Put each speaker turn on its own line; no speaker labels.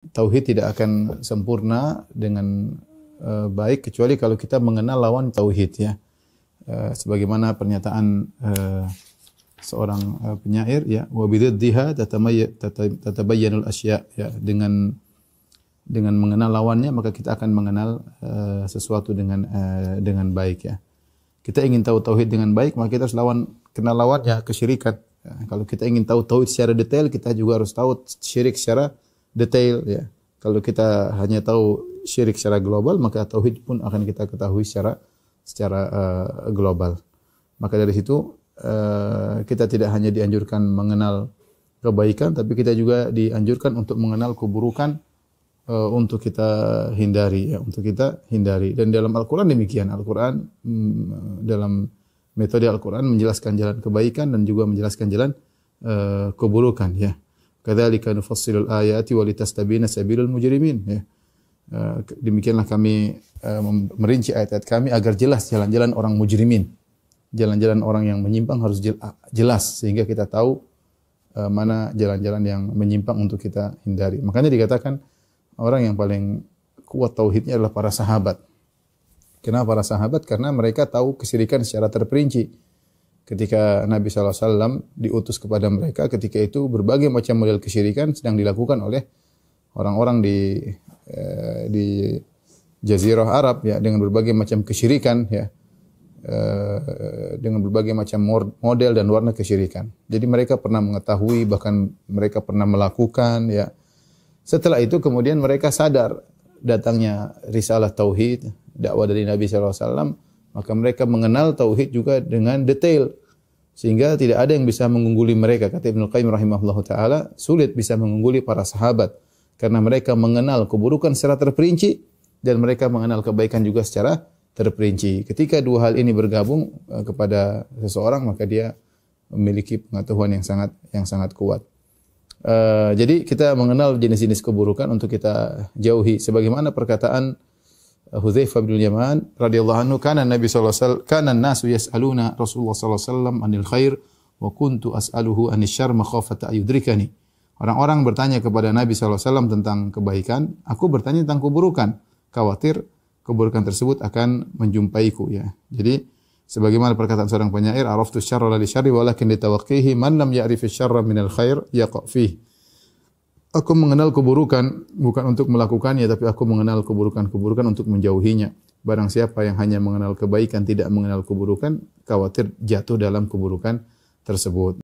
Tauhid tidak akan sempurna dengan baik kecuali kalau kita mengenal lawan tauhid ya. Sebagaimana pernyataan seorang penyair ya, wa bididdiha tatabayyanul asya ya, dengan mengenal lawannya maka kita akan mengenal sesuatu dengan baik ya. Kita ingin tahu tauhid dengan baik maka kita harus kenal lawannya kesyirikan. Ya, kalau kita ingin tahu tauhid secara detail kita juga harus tahu syirik secara detail ya. Kalau kita hanya tahu syirik secara global maka tauhid pun akan kita ketahui secara global. Maka dari situ kita tidak hanya dianjurkan mengenal kebaikan tapi kita juga dianjurkan untuk mengenal keburukan untuk kita hindari ya, untuk kita hindari. Dan dalam Al-Qur'an demikian. Al-Qur'an dalam metode Al-Qur'an menjelaskan jalan kebaikan dan juga menjelaskan jalan keburukan ya. Kadzalika nufassilul ayati wa litastabina sabilul mujrimin ya. Demikianlah kami merinci ayat-ayat kami agar jelas jalan-jalan orang mujrimin. Jalan-jalan orang yang menyimpang harus jelas sehingga kita tahu mana jalan-jalan yang menyimpang untuk kita hindari. Makanya dikatakan orang yang paling kuat tauhidnya adalah para sahabat. Kenapa para sahabat? Karena mereka tahu kesyirikan secara terperinci. Ketika Nabi SAW diutus kepada mereka, ketika itu berbagai macam model kesyirikan sedang dilakukan oleh orang-orang di Jazirah Arab ya, dengan berbagai macam kesyirikan ya, dengan berbagai macam model dan warna kesyirikan. Jadi mereka pernah mengetahui, bahkan mereka pernah melakukan ya. Setelah itu kemudian mereka sadar datangnya risalah tauhid, dakwah dari Nabi SAW, maka mereka mengenal tauhid juga dengan detail. Sehingga tidak ada yang bisa mengungguli mereka. Kata Ibnu Qayyim rahimahullahu taala, sulit bisa mengungguli para sahabat karena mereka mengenal keburukan secara terperinci dan mereka mengenal kebaikan juga secara terperinci. Ketika dua hal ini bergabung kepada seseorang maka dia memiliki pengetahuan yang sangat kuat. Jadi kita mengenal jenis-jenis keburukan untuk kita jauhi. Sebagaimana perkataan Hudzaifah bin Yaman radhiyallahu anhu, kana Nabi sallallahu alaihi wasallam kana an-nasu yas'aluna Rasulullah sallallahu alaihi wasallam anil khair wa kuntu as'aluhu anil syarr makhafata ayudrikani. Orang-orang bertanya kepada Nabi sallallahu alaihi wasallam tentang kebaikan, aku bertanya tentang keburukan, khawatir keburukan tersebut akan menjumpaiku ya. Jadi sebagaimana perkataan seorang penyair, araftu syarra li syarri walakin litawaqqihi man lam ya'rif asy-syarra minal khair yaqa fihi. Aku mengenal keburukan bukan untuk melakukannya, tapi aku mengenal keburukan-keburukan untuk menjauhinya. Barang siapa yang hanya mengenal kebaikan, tidak mengenal keburukan, khawatir jatuh dalam keburukan tersebut.